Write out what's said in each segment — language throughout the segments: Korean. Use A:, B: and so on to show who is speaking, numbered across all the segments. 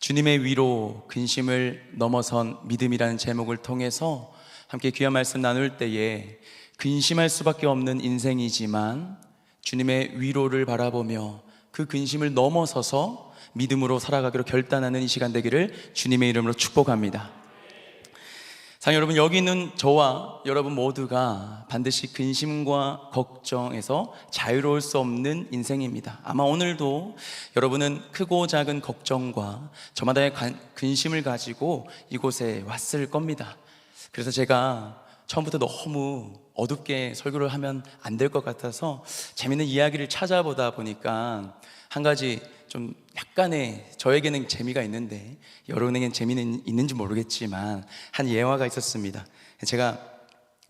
A: 주님의 위로, 근심을 넘어선 믿음이라는 제목을 통해서 함께 귀한 말씀 나눌 때에 근심할 수밖에 없는 인생이지만 주님의 위로를 바라보며 그 근심을 넘어서서 믿음으로 살아가기로 결단하는 이 시간 되기를 주님의 이름으로 축복합니다. 사랑 여러분, 여기 있는 저와 여러분 모두가 반드시 근심과 걱정에서 자유로울 수 없는 인생입니다. 아마 오늘도 여러분은 크고 작은 걱정과 저마다의 근심을 가지고 이곳에 왔을 겁니다. 그래서 제가 처음부터 너무 어둡게 설교를 하면 안 될 것 같아서 재밌는 이야기를 찾아보다 보니까 한 가지 좀 약간의, 저에게는 재미가 있는데 여러분에게는 재미는 있는지 모르겠지만 한 예화가 있었습니다. 제가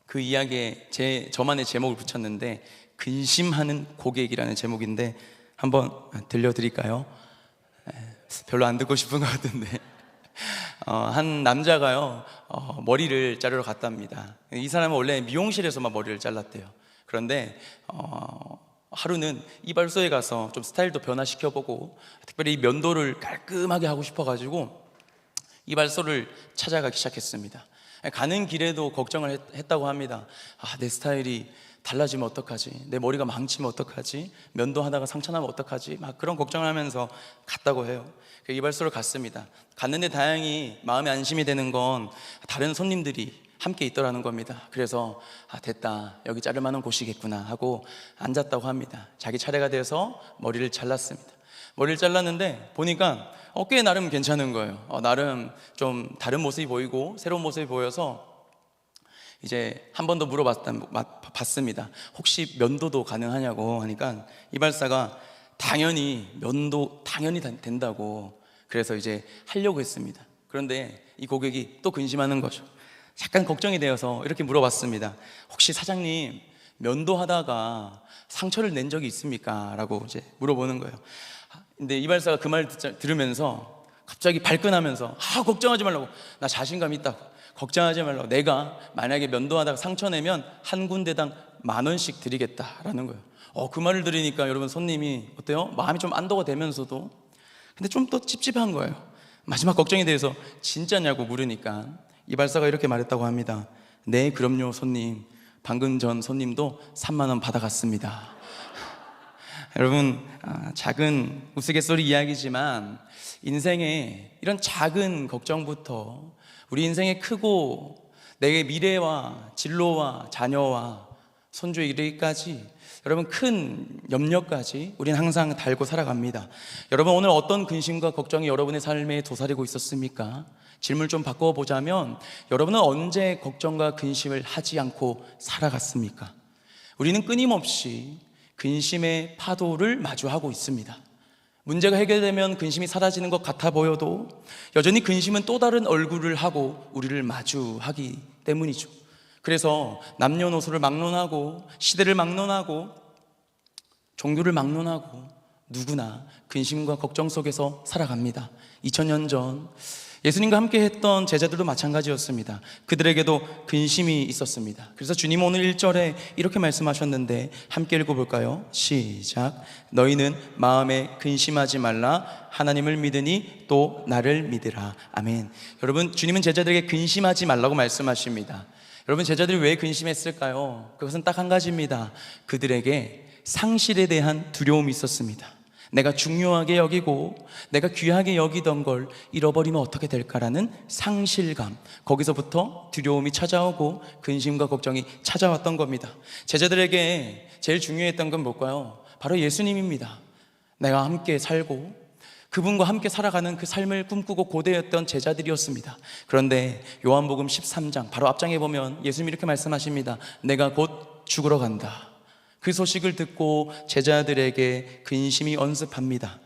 A: 그 이야기에 저만의 제목을 붙였는데 근심하는 고객이라는 제목인데 한번 들려드릴까요? 별로 안 듣고 싶은 것 같은데 한 남자가요 머리를 자르러 갔답니다. 이 사람은 원래 미용실에서만 머리를 잘랐대요. 그런데 하루는 이발소에 가서 좀 스타일도 변화시켜보고 특별히 면도를 깔끔하게 하고 싶어가지고 이발소를 찾아가기 시작했습니다. 가는 길에도 걱정을 했다고 합니다. 내 스타일이 달라지면 어떡하지? 내 머리가 망치면 어떡하지? 면도하다가 상처나면 어떡하지? 막 그런 걱정을 하면서 갔다고 해요. 그 이발소를 갔습니다. 갔는데 다행히 마음에 안심이 되는 건 다른 손님들이 함께 있더라는 겁니다. 그래서 됐다, 여기 자를 만한 곳이겠구나 하고 앉았다고 합니다. 자기 차례가 돼서 머리를 잘랐습니다. 머리를 잘랐는데 보니까 꽤 나름 괜찮은 거예요. 나름 좀 다른 모습이 보이고 새로운 모습이 보여서 이제 한 번 더 물어봤습니다. 혹시 면도도 가능하냐고 하니까 이발사가 면도 당연히 된다고, 그래서 이제 하려고 했습니다. 그런데 이 고객이 또 근심하는 거죠. 약간 걱정이 되어서 이렇게 물어봤습니다. 혹시 사장님 면도하다가 상처를 낸 적이 있습니까? 라고 이제 물어보는 거예요. 근데 이발사가 그 말 들으면서 갑자기 발끈하면서 걱정하지 말라고, 나 자신감 있다고, 걱정하지 말라고, 내가 만약에 면도하다가 상처 내면 한 군데당 10,000원씩 드리겠다라는 거예요. 그 말을 들으니까 여러분, 손님이 어때요? 마음이 좀 안도가 되면서도 근데 좀 또 찝찝한 거예요. 마지막 걱정이 돼서 진짜냐고 물으니까 이발사가 이렇게 말했다고 합니다. 네, 그럼요 손님, 방금 전 손님도 30,000원 받아갔습니다. 여러분, 작은 우스갯소리 이야기지만 인생에 이런 작은 걱정부터 우리 인생의 크고 내 미래와 진로와 자녀와 손주에 이르기까지 여러분 큰 염려까지 우리는 항상 달고 살아갑니다. 여러분, 오늘 어떤 근심과 걱정이 여러분의 삶에 도사리고 있었습니까? 질문을 좀 바꿔보자면 여러분은 언제 걱정과 근심을 하지 않고 살아갔습니까? 우리는 끊임없이 근심의 파도를 마주하고 있습니다. 문제가 해결되면 근심이 사라지는 것 같아 보여도 여전히 근심은 또 다른 얼굴을 하고 우리를 마주하기 때문이죠. 그래서 남녀노소를 막론하고 시대를 막론하고 종교를 막론하고 누구나 근심과 걱정 속에서 살아갑니다. 2000년 전 예수님과 함께 했던 제자들도 마찬가지였습니다. 그들에게도 근심이 있었습니다. 그래서 주님 오늘 1절에 이렇게 말씀하셨는데 함께 읽어볼까요? 시작. 너희는 마음에 근심하지 말라. 하나님을 믿으니 또 나를 믿으라. 아멘. 여러분, 주님은 제자들에게 근심하지 말라고 말씀하십니다. 여러분, 제자들이 왜 근심했을까요? 그것은 딱 한 가지입니다. 그들에게 상실에 대한 두려움이 있었습니다. 내가 중요하게 여기고 내가 귀하게 여기던 걸 잃어버리면 어떻게 될까라는 상실감, 거기서부터 두려움이 찾아오고 근심과 걱정이 찾아왔던 겁니다. 제자들에게 제일 중요했던 건 뭘까요? 바로 예수님입니다. 내가 함께 살고 그분과 함께 살아가는 그 삶을 꿈꾸고 고대했던 제자들이었습니다. 그런데 요한복음 13장 바로 앞장에 보면 예수님이 이렇게 말씀하십니다. 내가 곧 죽으러 간다. 그 소식을 듣고 제자들에게 근심이 언습합니다.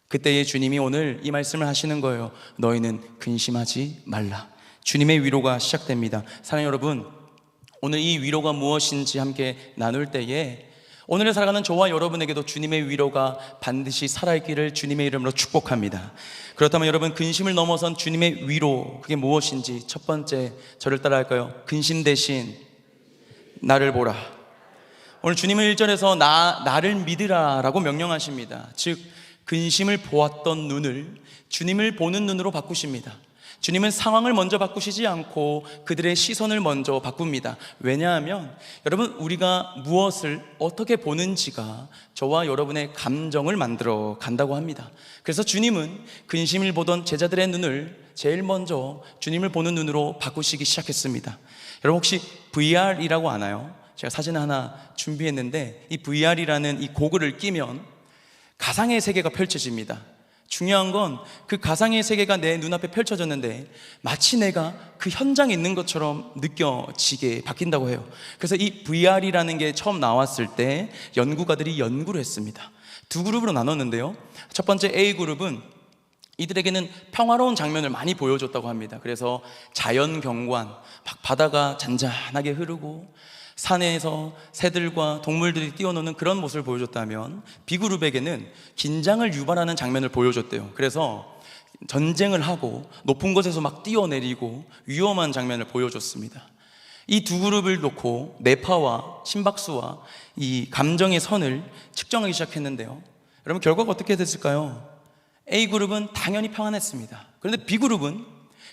A: 그때의 주님이 오늘 이 말씀을 하시는 거예요. 너희는 근심하지 말라. 주님의 위로가 시작됩니다. 사랑하는 여러분, 오늘 이 위로가 무엇인지 함께 나눌 때에 오늘을 살아가는 저와 여러분에게도 주님의 위로가 반드시 살아있기를 주님의 이름으로 축복합니다. 그렇다면 여러분, 근심을 넘어선 주님의 위로, 그게 무엇인지 첫 번째, 저를 따라 할까요? 근심 대신 나를 보라. 오늘 주님은 1절에서 나를 믿으라 라고 명령하십니다. 즉 근심을 보았던 눈을 주님을 보는 눈으로 바꾸십니다. 주님은 상황을 먼저 바꾸시지 않고 그들의 시선을 먼저 바꿉니다. 왜냐하면 여러분, 우리가 무엇을 어떻게 보는지가 저와 여러분의 감정을 만들어 간다고 합니다. 그래서 주님은 근심을 보던 제자들의 눈을 제일 먼저 주님을 보는 눈으로 바꾸시기 시작했습니다. 여러분, 혹시 VR이라고 아나요? 제가 사진을 하나 준비했는데, 이 VR이라는 이 고글을 끼면 가상의 세계가 펼쳐집니다. 중요한 건 그 가상의 세계가 내 눈앞에 펼쳐졌는데 마치 내가 그 현장에 있는 것처럼 느껴지게 바뀐다고 해요. 그래서 이 VR이라는 게 처음 나왔을 때 연구가들이 연구를 했습니다. 두 그룹으로 나눴는데요, 첫 번째 A그룹은 이들에게는 평화로운 장면을 많이 보여줬다고 합니다. 그래서 자연 경관, 막 바다가 잔잔하게 흐르고 산에서 새들과 동물들이 뛰어노는 그런 모습을 보여줬다면, B그룹에게는 긴장을 유발하는 장면을 보여줬대요. 그래서 전쟁을 하고 높은 곳에서 막 뛰어내리고 위험한 장면을 보여줬습니다. 이 두 그룹을 놓고 뇌파와 심박수와 이 감정의 선을 측정하기 시작했는데요, 여러분, 결과가 어떻게 됐을까요? A그룹은 당연히 평안했습니다. 그런데 B그룹은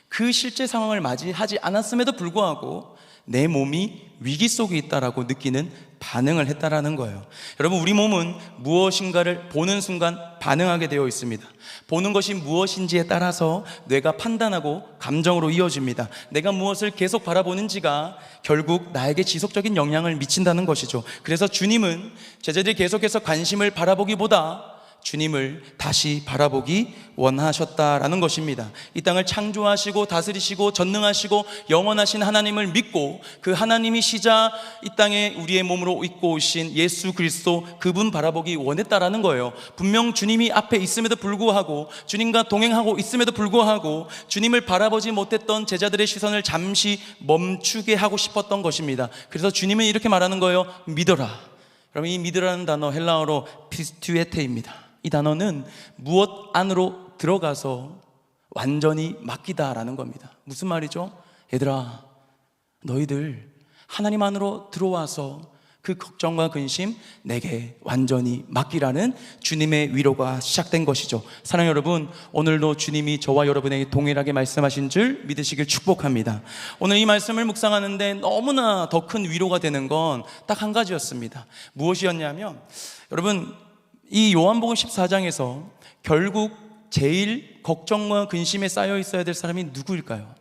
A: 그 실제 상황을 맞이하지 않았음에도 불구하고 내 몸이 위기 속에 있다라고 느끼는 반응을 했다라는 거예요. 여러분, 우리 몸은 무엇인가를 보는 순간 반응하게 되어 있습니다. 보는 것이 무엇인지에 따라서 뇌가 판단하고 감정으로 이어집니다. 내가 무엇을 계속 바라보는지가 결국 나에게 지속적인 영향을 미친다는 것이죠. 그래서 주님은 제자들이 계속해서 관심을 바라보기보다 주님을 다시 바라보기 원하셨다라는 것입니다. 이 땅을 창조하시고 다스리시고 전능하시고 영원하신 하나님을 믿고 그 하나님이시자 이 땅에 우리의 몸으로 입고 오신 예수 그리스도, 그분 바라보기 원했다라는 거예요. 분명 주님이 앞에 있음에도 불구하고, 주님과 동행하고 있음에도 불구하고 주님을 바라보지 못했던 제자들의 시선을 잠시 멈추게 하고 싶었던 것입니다. 그래서 주님은 이렇게 말하는 거예요. 믿어라. 여러분, 이 믿으라는 단어 헬라어로 피스투에테입니다. 이 단어는 무엇 안으로 들어가서 완전히 맡기다라는 겁니다. 무슨 말이죠? 얘들아, 너희들 하나님 안으로 들어와서 그 걱정과 근심 내게 완전히 맡기라는 주님의 위로가 시작된 것이죠. 사랑하는 여러분, 오늘도 주님이 저와 여러분에게 동일하게 말씀하신 줄 믿으시길 축복합니다. 오늘 이 말씀을 묵상하는데 너무나 더 큰 위로가 되는 건 딱 한 가지였습니다. 무엇이었냐면, 여러분, 이 요한복음 14장에서 결국 제일 걱정과 근심에 쌓여 있어야 될 사람이 누구일까요?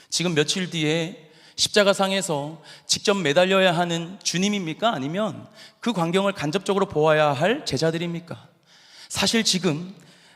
A: 지금 며칠 뒤에 십자가상에서 직접 매달려야 하는 주님입니까? 아니면 그 광경을 간접적으로 보아야 할 제자들입니까? 사실 지금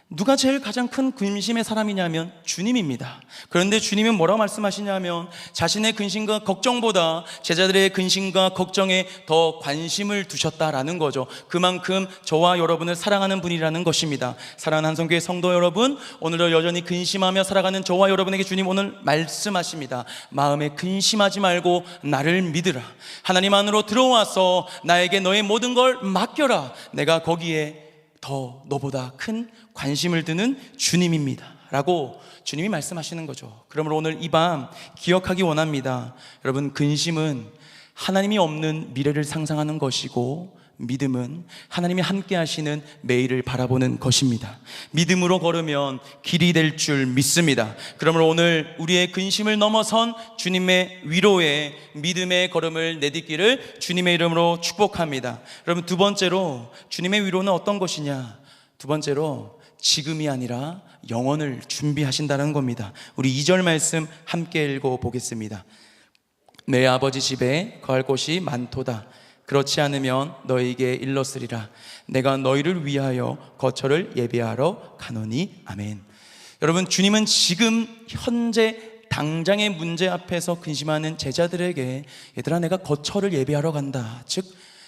A: 누가 제일 가장 큰 근심의 사람이냐면 주님입니다. 그런데 주님은 뭐라고 말씀하시냐면, 자신의 근심과 걱정보다 제자들의 근심과 걱정에 더 관심을 두셨다라는 거죠. 그만큼 저와 여러분을 사랑하는 분이라는 것입니다. 사랑하는 한성교회 성도 여러분, 오늘도 여전히 근심하며 살아가는 저와 여러분에게 주님 오늘 말씀하십니다. 마음에 근심하지 말고 나를 믿으라. 하나님 안으로 들어와서 나에게 너의 모든 걸 맡겨라. 내가 거기에 더 너보다 큰 관심을 두는 주님입니다 라고 주님이 말씀하시는 거죠. 그러므로 오늘 이 밤 기억하기 원합니다. 여러분, 근심은 하나님이 없는 미래를 상상하는 것이고, 믿음은 하나님이 함께 하시는 매일을 바라보는 것입니다. 믿음으로 걸으면 길이 될 줄 믿습니다. 그러므로 오늘 우리의 근심을 넘어선 주님의 위로의 믿음의 걸음을 내딛기를 주님의 이름으로 축복합니다. 여러분, 두 번째로 주님의 위로는 어떤 것이냐? 두 번째로 지금이 아니라 영원을 준비하신다는 겁니다. 우리 2절 말씀 함께 읽어보겠습니다. 내 아버지 집에 거할 곳이 많도다. 그렇지 않으면 너희에게 일렀으리라. 내가 너희를 위하여 거처를 예비하러 가노니. 아멘. 여러분, 주님은 지금 현재 당장의 문제 앞에서 근심하는 제자들에게, 얘들아, 내가 거처를 예비하러 간다, 즉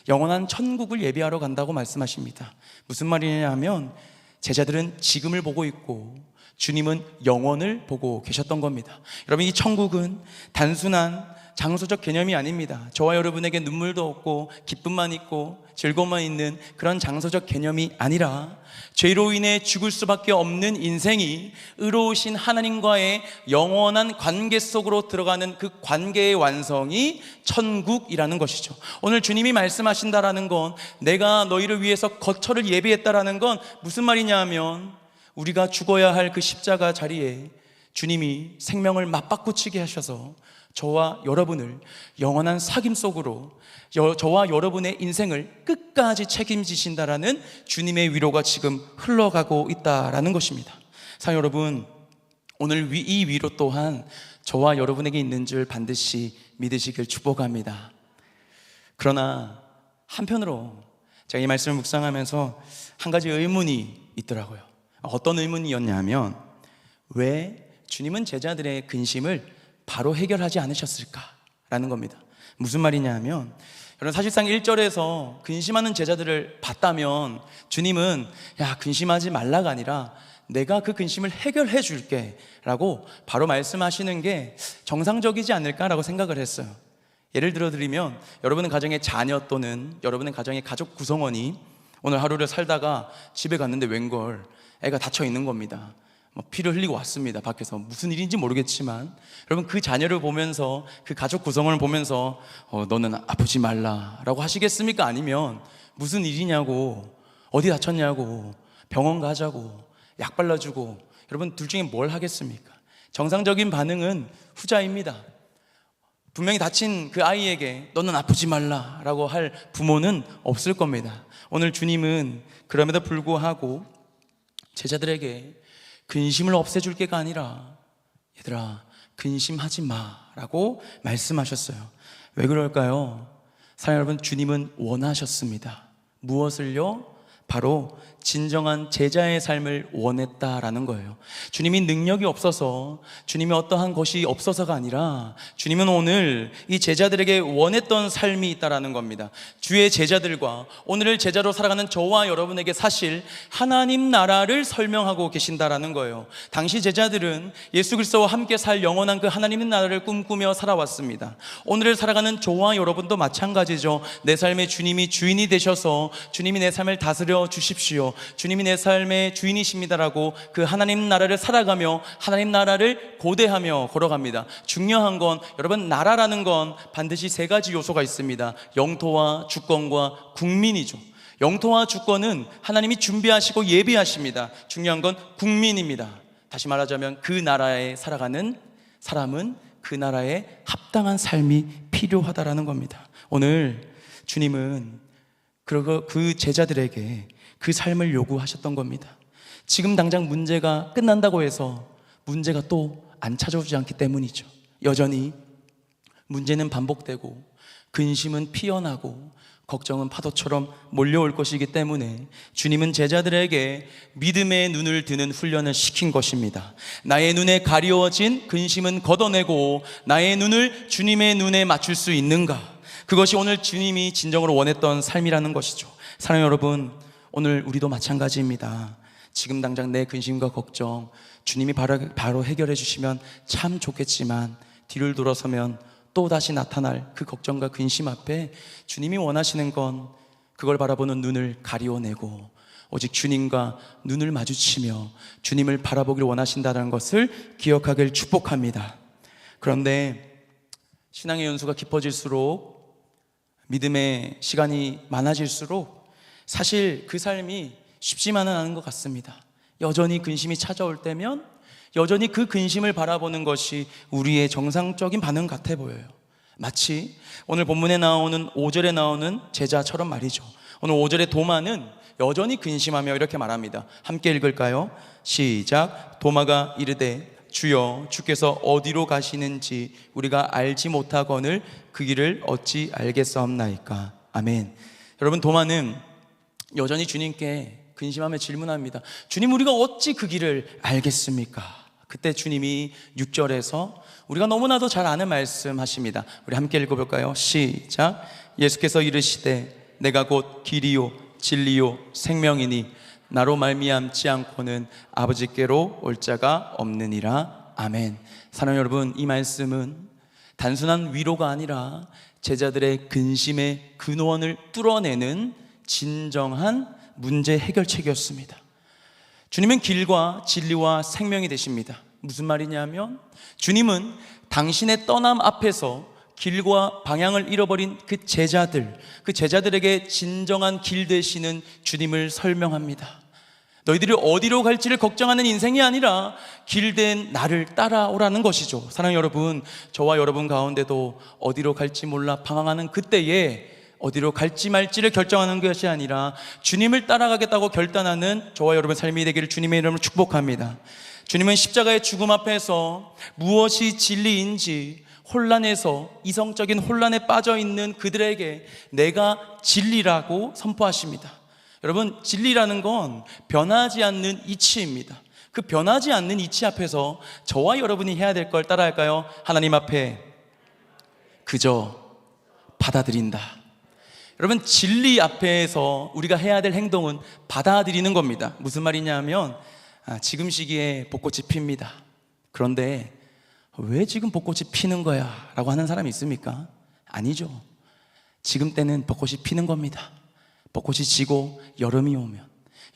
A: 영원한 천국을 예비하러 간다고 말씀하십니다. 무슨 말이냐 하면, 제자들은 지금을 보고 있고 주님은 영원을 보고 계셨던 겁니다. 여러분, 이 천국은 단순한 장소적 개념이 아닙니다. 저와 여러분에게 눈물도 없고 기쁨만 있고 즐거움만 있는 그런 장소적 개념이 아니라, 죄로 인해 죽을 수밖에 없는 인생이 의로우신 하나님과의 영원한 관계 속으로 들어가는 그 관계의 완성이 천국이라는 것이죠. 오늘 주님이 말씀하신다라는 건, 내가 너희를 위해서 거처를 예비했다라는 건 무슨 말이냐 하면, 우리가 죽어야 할 그 십자가 자리에 주님이 생명을 맞바꾸치게 하셔서 저와 여러분을 영원한 사귐 속으로, 저와 여러분의 인생을 끝까지 책임지신다라는 주님의 위로가 지금 흘러가고 있다라는 것입니다. 사랑 여러분, 오늘 이 위로 또한 저와 여러분에게 있는 줄 반드시 믿으시길 축복합니다. 그러나 한편으로 제가 이 말씀을 묵상하면서 한 가지 의문이 있더라고요. 어떤 의문이었냐면, 왜 주님은 제자들의 근심을 바로 해결하지 않으셨을까라는 겁니다. 무슨 말이냐 하면, 여러분 사실상 1절에서 근심하는 제자들을 봤다면 주님은 야, 근심하지 말라가 아니라 내가 그 근심을 해결해 줄게 라고 바로 말씀하시는 게 정상적이지 않을까라고 생각을 했어요. 예를 들어 드리면, 여러분의 가정의 자녀 또는 여러분의 가정의 가족 구성원이 오늘 하루를 살다가 집에 갔는데 웬걸 애가 다쳐 있는 겁니다. 피를 흘리고 왔습니다. 밖에서 무슨 일인지 모르겠지만, 여러분 그 자녀를 보면서, 그 가족 구성원을 보면서 너는 아프지 말라라고 하시겠습니까? 아니면 무슨 일이냐고, 어디 다쳤냐고, 병원 가자고, 약 발라주고, 여러분 둘 중에 뭘 하겠습니까? 정상적인 반응은 후자입니다. 분명히 다친 그 아이에게 너는 아프지 말라라고 할 부모는 없을 겁니다. 오늘 주님은 그럼에도 불구하고 제자들에게 근심을 없애줄 게가 아니라 얘들아 근심하지 마라고 말씀하셨어요. 왜 그럴까요? 사랑 여러분, 주님은 원하셨습니다. 무엇을요? 바로 진정한 제자의 삶을 원했다라는 거예요. 주님이 능력이 없어서, 주님이 어떠한 것이 없어서가 아니라 주님은 오늘 이 제자들에게 원했던 삶이 있다라는 겁니다. 주의 제자들과 오늘을 제자로 살아가는 저와 여러분에게 사실 하나님 나라를 설명하고 계신다라는 거예요. 당시 제자들은 예수 그리스도와 함께 살 영원한 그 하나님의 나라를 꿈꾸며 살아왔습니다. 오늘을 살아가는 저와 여러분도 마찬가지죠. 내 삶의 주님이 주인이 되셔서 주님이 내 삶을 다스려 주십시오, 주님이 내 삶의 주인이십니다라고 그 하나님 나라를 살아가며 하나님 나라를 고대하며 걸어갑니다. 중요한 건 여러분, 나라라는 건 반드시 세 가지 요소가 있습니다. 영토와 주권과 국민이죠. 영토와 주권은 하나님이 준비하시고 예비하십니다. 중요한 건 국민입니다. 다시 말하자면 그 나라에 살아가는 사람은 그 나라에 합당한 삶이 필요하다라는 겁니다. 오늘 주님은 그 제자들에게 그 삶을 요구하셨던 겁니다. 지금 당장 문제가 끝난다고 해서 문제가 또 안 찾아오지 않기 때문이죠. 여전히 문제는 반복되고 근심은 피어나고 걱정은 파도처럼 몰려올 것이기 때문에 주님은 제자들에게 믿음의 눈을 드는 훈련을 시킨 것입니다. 나의 눈에 가려워진 근심은 걷어내고 나의 눈을 주님의 눈에 맞출 수 있는가? 그것이 오늘 주님이 진정으로 원했던 삶이라는 것이죠. 사랑하는 여러분, 오늘 우리도 마찬가지입니다. 지금 당장 내 근심과 걱정 주님이 바로 해결해 주시면 참 좋겠지만, 뒤를 돌아서면 또 다시 나타날 그 걱정과 근심 앞에 주님이 원하시는 건 그걸 바라보는 눈을 가리워내고 오직 주님과 눈을 마주치며 주님을 바라보기를 원하신다는 것을 기억하길 축복합니다. 그런데 신앙의 연수가 깊어질수록, 믿음의 시간이 많아질수록 사실 그 삶이 쉽지만은 않은 것 같습니다. 여전히 근심이 찾아올 때면 여전히 그 근심을 바라보는 것이 우리의 정상적인 반응 같아 보여요. 마치 오늘 본문에 나오는 5절에 나오는 제자처럼 말이죠. 오늘 5절의 도마는 여전히 근심하며 이렇게 말합니다. 함께 읽을까요? 시작. 도마가 이르되 주여, 주께서 어디로 가시는지 우리가 알지 못하거늘 그 길을 어찌 알겠사옵나이까. 아멘. 여러분, 도마는 여전히 주님께 근심하며 질문합니다. 주님, 우리가 어찌 그 길을 알겠습니까? 그때 주님이 6절에서 우리가 너무나도 잘 아는 말씀 하십니다. 우리 함께 읽어볼까요? 시작. 예수께서 이르시되 내가 곧 길이요 진리요 생명이니 나로 말미암지 않고는 아버지께로 올 자가 없느니라. 아멘. 사랑하는 여러분, 이 말씀은 단순한 위로가 아니라 제자들의 근심의 근원을 뚫어내는 진정한 문제 해결책이었습니다. 주님은 길과 진리와 생명이 되십니다. 무슨 말이냐면, 주님은 당신의 떠남 앞에서 길과 방향을 잃어버린 그 제자들에게 진정한 길 되시는 주님을 설명합니다. 너희들이 어디로 갈지를 걱정하는 인생이 아니라 길된 나를 따라오라는 것이죠. 사랑하는 여러분, 저와 여러분 가운데도 어디로 갈지 몰라 방황하는 그때에 어디로 갈지 말지를 결정하는 것이 아니라 주님을 따라가겠다고 결단하는 저와 여러분의 삶이 되기를 주님의 이름으로 축복합니다. 주님은 십자가의 죽음 앞에서 무엇이 진리인지 혼란에서 이성적인 혼란에 빠져있는 그들에게 내가 진리라고 선포하십니다. 여러분, 진리라는 건 변하지 않는 이치입니다. 그 변하지 않는 이치 앞에서 저와 여러분이 해야 될 걸 따라 할까요? 하나님 앞에 그저 받아들인다. 여러분, 진리 앞에서 우리가 해야 될 행동은 받아들이는 겁니다. 무슨 말이냐 하면 지금 시기에 벚꽃이 핍니다. 그런데 왜 지금 벚꽃이 피는 거야? 라고 하는 사람이 있습니까? 아니죠. 지금 때는 벚꽃이 피는 겁니다. 벚꽃이 지고 여름이 오면,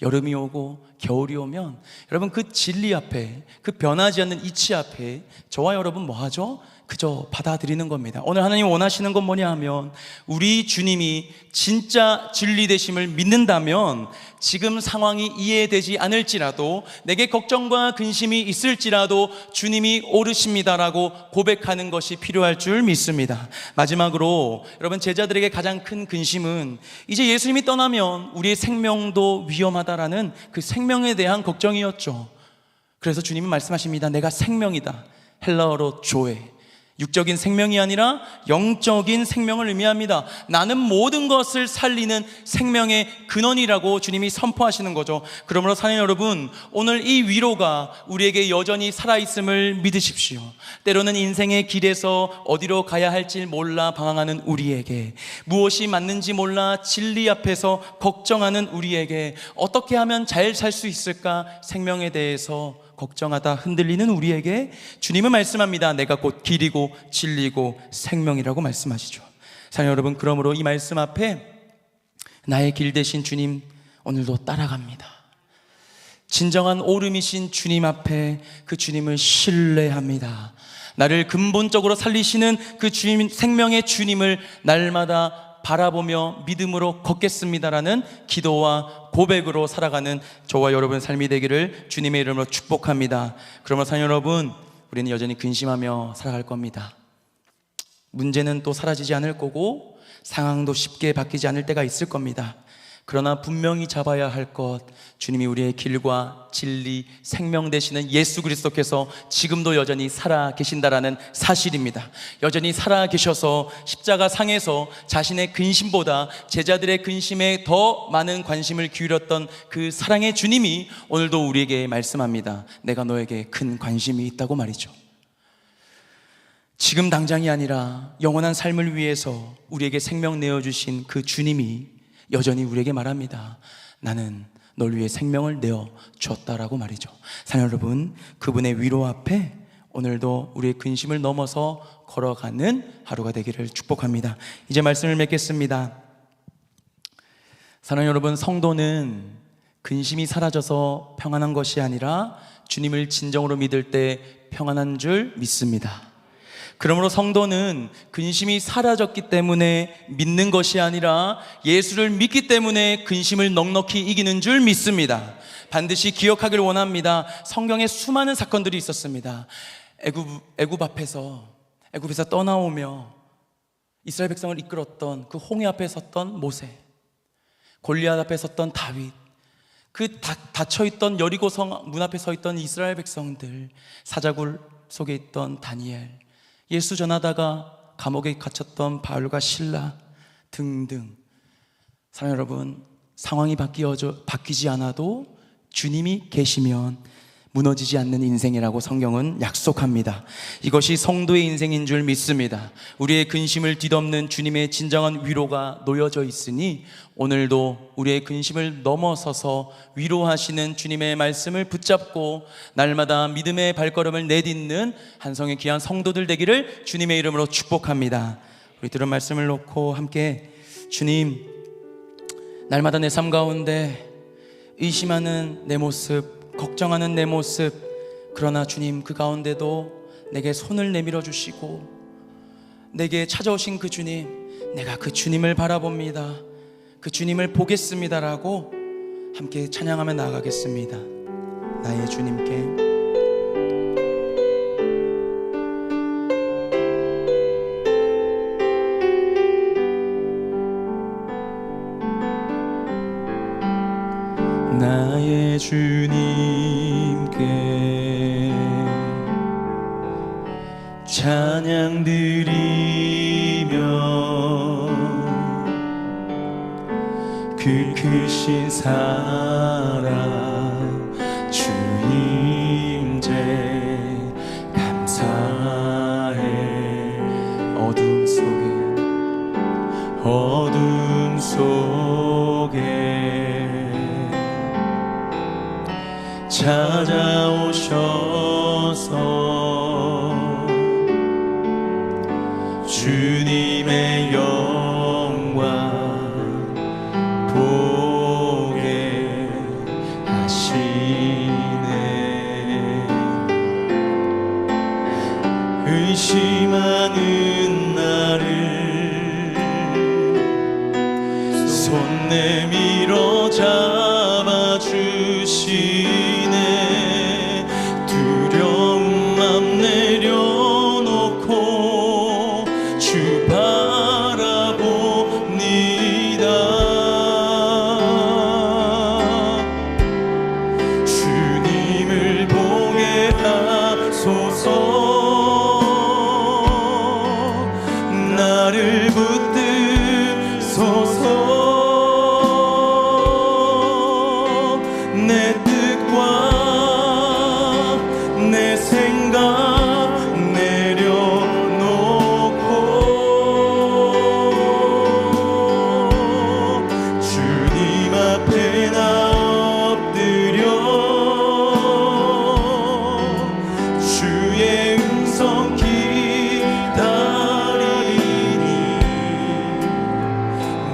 A: 여름이 오고 겨울이 오면 여러분 그 진리 앞에, 그 변하지 않는 이치 앞에 저와 여러분 뭐 하죠? 그저 받아들이는 겁니다. 오늘 하나님 원하시는 건 뭐냐 하면 우리 주님이 진짜 진리 되심을 믿는다면 지금 상황이 이해되지 않을지라도, 내게 걱정과 근심이 있을지라도 주님이 옳으십니다라고 고백하는 것이 필요할 줄 믿습니다. 마지막으로 여러분, 제자들에게 가장 큰 근심은 이제 예수님이 떠나면 우리의 생명도 위험하다라는 그 생명에 대한 걱정이었죠. 그래서 주님은 말씀하십니다. 내가 생명이다. 헬라어로 조에, 육적인 생명이 아니라 영적인 생명을 의미합니다. 나는 모든 것을 살리는 생명의 근원이라고 주님이 선포하시는 거죠. 그러므로 사랑하는 여러분, 오늘 이 위로가 우리에게 여전히 살아있음을 믿으십시오. 때로는 인생의 길에서 어디로 가야 할지 몰라 방황하는 우리에게, 무엇이 맞는지 몰라 진리 앞에서 걱정하는 우리에게, 어떻게 하면 잘 살 수 있을까 생명에 대해서 걱정하다 흔들리는 우리에게 주님은 말씀합니다. 내가 곧 길이고 진리고 생명이라고 말씀하시죠. 사랑하는 여러분, 그러므로 이 말씀 앞에 나의 길 되신 주님 오늘도 따라갑니다. 진정한 오름이신 주님 앞에 그 주님을 신뢰합니다. 나를 근본적으로 살리시는 그 주님, 생명의 주님을 날마다 바라보며 믿음으로 걷겠습니다라는 기도와 고백으로 살아가는 저와 여러분의 삶이 되기를 주님의 이름으로 축복합니다. 그러므로 사랑하는 여러분, 우리는 여전히 근심하며 살아갈 겁니다. 문제는 또 사라지지 않을 거고 상황도 쉽게 바뀌지 않을 때가 있을 겁니다. 그러나 분명히 잡아야 할 것, 주님이 우리의 길과 진리, 생명 되시는 예수 그리스도께서 지금도 여전히 살아 계신다라는 사실입니다. 여전히 살아 계셔서 십자가 상에서 자신의 근심보다 제자들의 근심에 더 많은 관심을 기울였던 그 사랑의 주님이 오늘도 우리에게 말씀합니다. 내가 너에게 큰 관심이 있다고 말이죠. 지금 당장이 아니라 영원한 삶을 위해서 우리에게 생명 내어주신 그 주님이 여전히 우리에게 말합니다. 나는 널 위해 생명을 내어줬다라고 말이죠. 사랑하는 여러분, 그분의 위로 앞에 오늘도 우리의 근심을 넘어서 걸어가는 하루가 되기를 축복합니다. 이제 말씀을 맺겠습니다. 사랑하는 여러분, 성도는 근심이 사라져서 평안한 것이 아니라 주님을 진정으로 믿을 때 평안한 줄 믿습니다. 그러므로 성도는 근심이 사라졌기 때문에 믿는 것이 아니라 예수를 믿기 때문에 근심을 넉넉히 이기는 줄 믿습니다. 반드시 기억하길 원합니다. 성경에 수많은 사건들이 있었습니다. 애굽 앞에서 떠나오며 이스라엘 백성을 이끌었던 그 홍해 앞에 섰던 모세, 골리앗 앞에 섰던 다윗, 그 닫혀있던 여리고성 문 앞에 서 있던 이스라엘 백성들, 사자굴 속에 있던 다니엘, 예수 전하다가 감옥에 갇혔던 바울과 실라 등등. 사랑하는 여러분, 상황이 바뀌지 않아도 주님이 계시면 무너지지 않는 인생이라고 성경은 약속합니다. 이것이 성도의 인생인 줄 믿습니다. 우리의 근심을 뒤덮는 주님의 진정한 위로가 놓여져 있으니 오늘도 우리의 근심을 넘어서서 위로하시는 주님의 말씀을 붙잡고 날마다 믿음의 발걸음을 내딛는 한성의 귀한 성도들 되기를 주님의 이름으로 축복합니다. 우리 들은 말씀을 놓고 함께, 주님, 날마다 내 삶 가운데 의심하는 내 모습, 걱정하는 내 모습, 그러나 주님 그 가운데도 내게 손을 내밀어 주시고 내게 찾아오신 그 주님, 내가 그 주님을 바라봅니다, 그 주님을 보겠습니다라고 함께 찬양하며 나아가겠습니다. 나의 주님께. 나의 주님께 찬양 드리며 그 크신 사랑 주 임재 감사해. 어둠 속에 찾아오셔서 주님의 영광 보게 하시네. 의심하는 나를 손 내밀어 잡아주시네. 두려운 맘 내려놓고 주 바라봅니다. 주님을 보게 하소서. 나를 붙드소서. 내 뜻과 내 생각 내려놓고 주님 앞에 나 엎드려 주의 음성 기다리니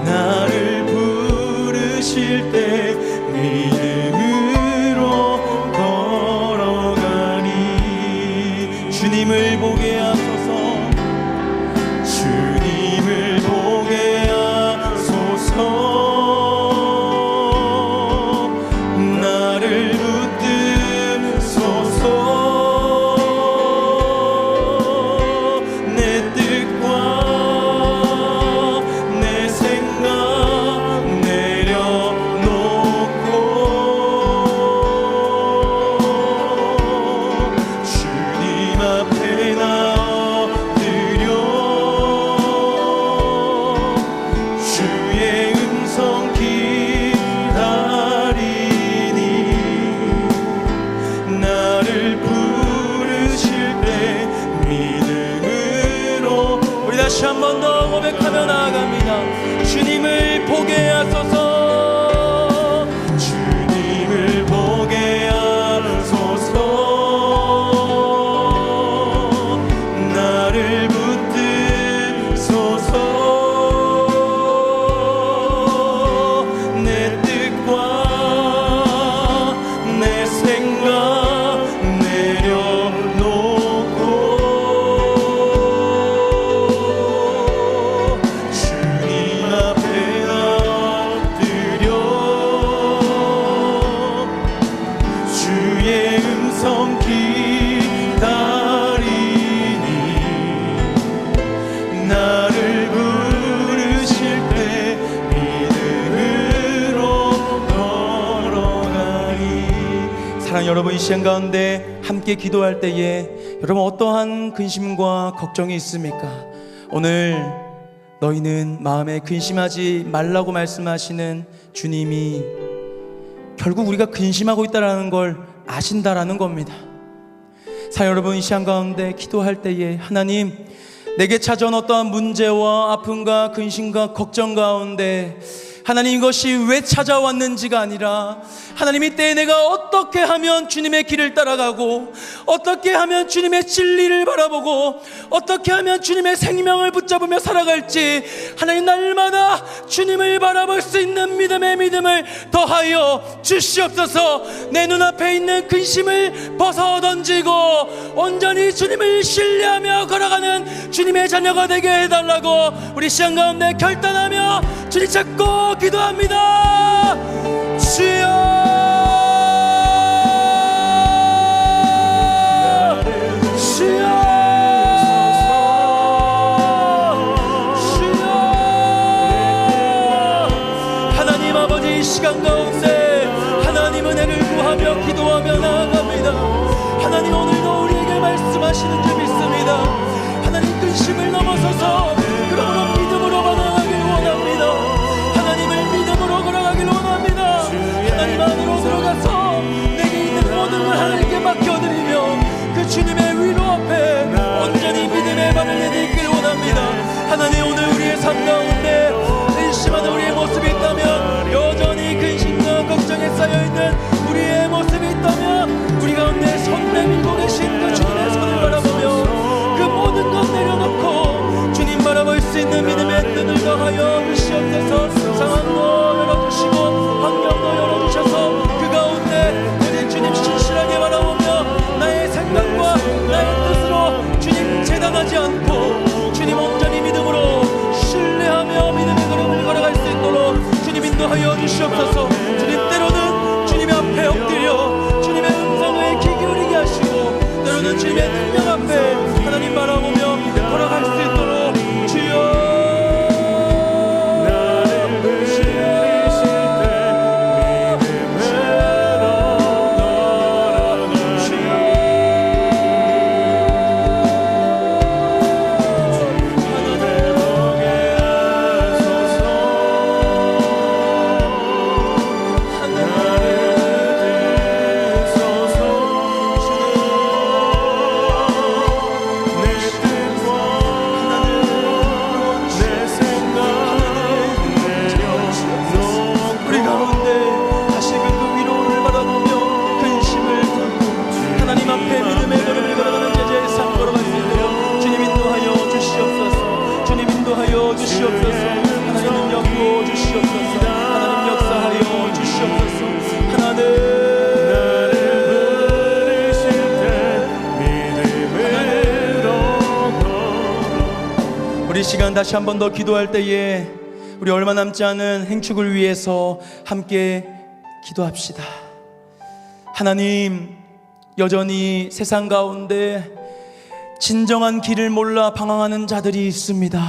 A: 나를 부르실 때 믿음으로 걸어가니. 주님을 보게 하소서. 주님을 보게 하소서. 나를 붙드소서. 내 뜻과 내 생각 내려놓고 주님 앞에 나 엎드려 주의 음성 기다리니 나를 부르실 때 믿음으로. 우리 다시 한 번 더 고백하며 나아갑니다. 주님을 보게 하소서. 주님을 보게 하소서. 나를 붙드소서. 내 뜻과 내 생각 내려놓고 주님 앞에 나 엎드려 주의 음성 기다리니 나를 부르실 때 믿음으로 걸어가니. 사랑 여러분, 이 시간 가운데 함께 기도할 때에 여러분 어떠한 근심과 걱정이 있습니까? 오늘 너희는 마음에 근심하지 말라고 말씀하시는 주님이 결국 우리가 근심하고 있다는 걸 아신다라는 겁니다. 사랑 여러분, 이 시간 가운데 기도할 때에 하나님, 내게 찾아온 어떠한 문제와 아픔과 근심과 걱정 가운데 하나님 이것이 왜 찾아왔는지가 아니라 하나님 이때에 내가 어떻게 하면 주님의 길을 따라가고 어떻게 하면 주님의 진리를 바라보고 어떻게 하면 주님의 생명을 붙잡으며 살아갈지 하나님 날마다 주님을 바라볼 수 있는 믿음을 더하여 주시옵소서. 내 눈앞에 있는 근심을 벗어 던지고 온전히 주님을 신뢰하며 걸어가는 주님의 자녀가 되게 해달라고 우리 시간 가운데 결단하며 주님 찾고 기도합니다. 시간 가운데 하나님 은혜를 구하며 기도하며 나아갑니다. 하나님 오늘도 우리에게 말씀하시는 줄 믿습니다. 하나님 근심을 넘어서서 그러므로 믿음으로 걸어가길 원합니다. 하나님을 믿음으로 걸어가길 원합니다. 하나님 안으로 들어가서 내게 있는 모든 걸 하나님께 맡겨드리며 그 주님의 위로 앞에 온전히 믿음의 발을 내딛길 원합니다. 하나님 오늘 우리의 삶 가운데 근심하는 우리의 모습이 있다면, 여전히 근심과 걱정에 쌓여있는 우리의 모습이 있다면, 우리 가운데 손 내밀고 계신 그 주님의 손을 바라보며 그 모든 것 내려놓고 주님 바라볼 수 있는 믿음의 눈을 더하여 주시옵소서. 상황도 열어주시고 환경도 열어주셔서 그 가운데 우리 주님 신실하게 바라보며 나의 생각과 나의 뜻으로 주님 재단하지 않고 주님 온전히 믿음으로 신뢰하며 믿음의 걸음을 걸어갈 수 있도록 주님 인도하여 주시옵소서. 주님 때로는 주님의 앞에 엎드려 주님의 음성에 귀 기울이게 하시고, 때로는 주님의 능력 앞에 하나님 바라보며 걸어갈 수 있도록 주여 시간 다시 한 번 더 기도할 때에 우리 얼마 남지 않은 행축을 위해서 함께 기도합시다. 하나님, 여전히 세상 가운데 진정한 길을 몰라 방황하는 자들이 있습니다.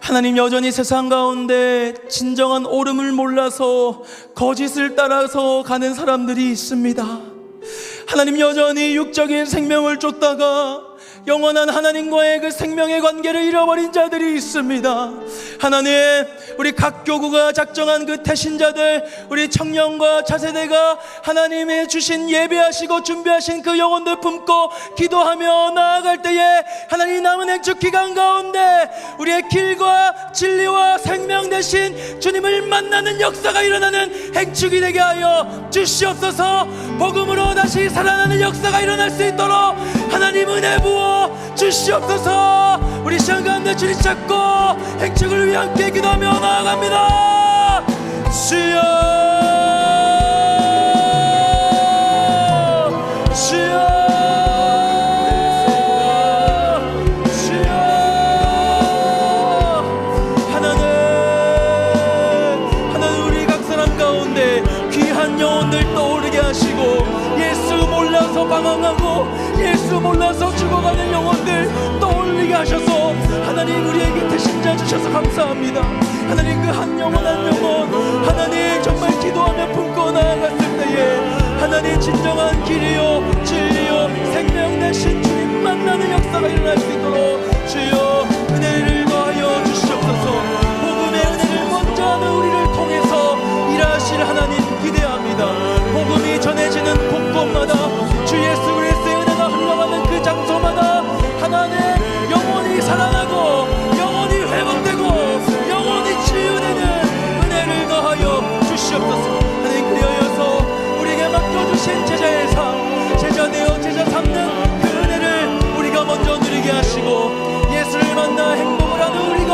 A: 하나님, 여전히 세상 가운데 진정한 옳음을 몰라서 거짓을 따라서 가는 사람들이 있습니다. 하나님, 여전히 육적인 생명을 쫓다가 영원한 하나님과의 그 생명의 관계를 잃어버린 자들이 있습니다. 하나님, 우리 각 교구가 작정한 그 태신자들, 우리 청년과 차세대가 하나님의 주신 예배하시고 준비하신 그 영혼들 품고 기도하며 나아갈 때에 하나님 남은 행축 기간 가운데 우리의 길과 진리와 생명 되신 주님을 만나는 역사가 일어나는 행축이 되게 하여 주시옵소서. 복음으로 다시 살아나는 역사가 일어날 수 있도록 하나님 은혜 부어 주시옵소서. 우리 시간 가운데 주님 찾고 행축을 위해 함께 기도하며 나아갑니다. 주여, 주여, 주여. 하나님 우리 각 사람 가운데 귀한 영혼들 떠오르게 하시고, 예수 몰라서 방황하고 예수 몰라서 죽어가는 영혼들 떠올리게 하셔서 하나님 우리에게 대신자 주셔서 감사합니다. 하나님 그 한 영혼 한 영혼 하나님 정말 기도하며 품고 나아갔을 때에 하나님 진정한 길이요 진리요 생명 되신 주님 만나는 역사가 일어날 수 있도록 주여 은혜를 더하여 주시옵소서. 복음의 은혜를 먼저 하는 우리를 통해서 일하실 하나님 기대합니다. 복음이 전해지는 곳곳마다 주 예수 그리스도의 은혜가 흘러가는 그 장소마다 하나님 영혼이 살아나고 영혼이 회복되고 영혼이 치유되는 은혜를 더하여 주시옵소서. 하나님 그리하여서 우리에게 맡겨주신 제자의 삶, 제자 되어 제자 삼는 그 은혜를 우리가 먼저 누리게 하시고, 예수를 만나 행복을 하는 우리가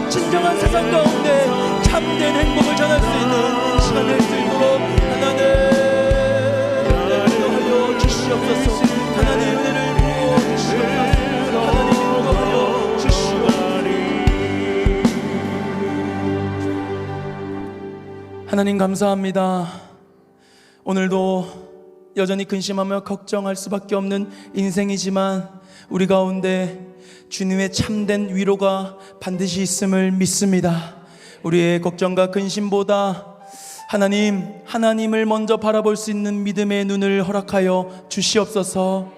A: 진정한 세상 가운데 참된 행복을 전할 수 있는 시간 될 수 있도록 하나님 인도하여 주시옵소서. 하나님 은혜를 부어 주시옵소서. 하나님 인도하여 주시옵소서. 하나님 감사합니다. 오늘도 여전히 근심하며 걱정할 수밖에 없는 인생이지만 우리 가운데 주님의 참된 위로가 반드시 있음을 믿습니다. 우리의 걱정과 근심보다 하나님을 먼저 바라볼 수 있는 믿음의 눈을 허락하여 주시옵소서.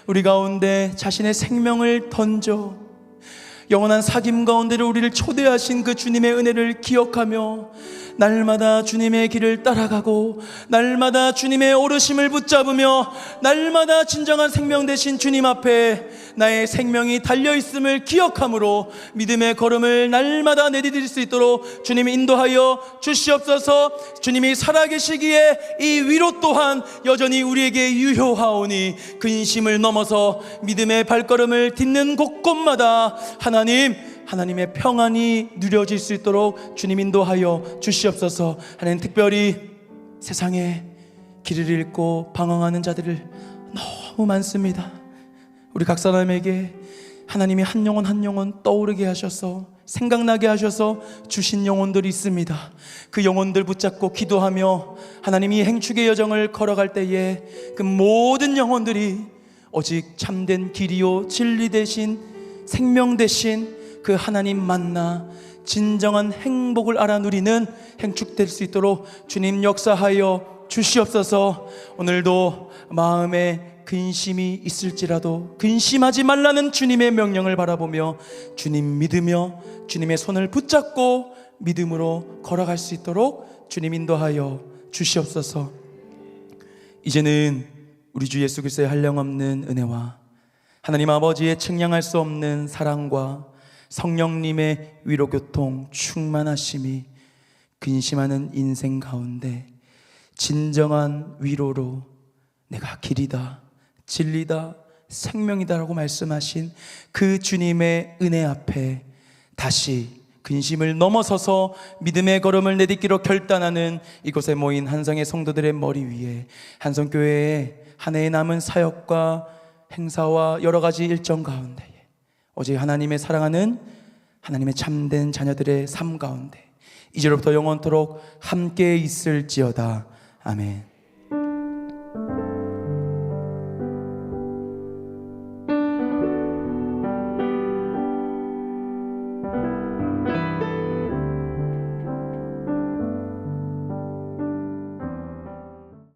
A: 우리 가운데 자신의 생명을 던져 영원한 사귐 가운데로 우리를 초대하신 그 주님의 은혜를 기억하며 날마다 주님의 길을 따라가고 날마다 주님의 오르심을 붙잡으며 날마다 진정한 생명 되신 주님 앞에 나의 생명이 달려있음을 기억함으로 믿음의 걸음을 날마다 내디딜 수 있도록 주님이 인도하여 주시옵소서. 주님이 살아계시기에 이 위로 또한 여전히 우리에게 유효하오니 근심을 넘어서 믿음의 발걸음을 딛는 곳곳마다 하나님의 평안이 누려질 수 있도록 주님 인도하여 주시옵소서. 하나님, 특별히 세상에 길을 잃고 방황하는 자들을 너무 많습니다. 우리 각 사람에게 하나님이 한 영혼 한 영혼 떠오르게 하셔서 생각나게 하셔서 주신 영혼들이 있습니다. 그 영혼들 붙잡고 기도하며 하나님이 행축의 여정을 걸어갈 때에 그 모든 영혼들이 오직 참된 길이요 진리 대신 생명 대신 그 하나님 만나 진정한 행복을 알아 누리는 행축될 수 있도록 주님 역사하여 주시옵소서. 오늘도 마음에 근심이 있을지라도 근심하지 말라는 주님의 명령을 바라보며 주님 믿으며 주님의 손을 붙잡고 믿음으로 걸어갈 수 있도록 주님 인도하여 주시옵소서. 이제는 우리 주 예수 그리스도의 한량없는 은혜와 하나님 아버지의 측량할 수 없는 사랑과 성령님의 위로교통 충만하심이 근심하는 인생 가운데 진정한 위로로 내가 길이다 진리다 생명이다라고 말씀하신 그 주님의 은혜 앞에 다시 근심을 넘어서서 믿음의 걸음을 내딛기로 결단하는 이곳에 모인 한성의 성도들의 머리 위에 한성교회의 한 해에 남은 사역과 행사와 여러 가지 일정 가운데 오직 하나님의 사랑하는 하나님의 참된 자녀들의 삶 가운데 이제로부터 영원토록 함께 있을지어다. 아멘.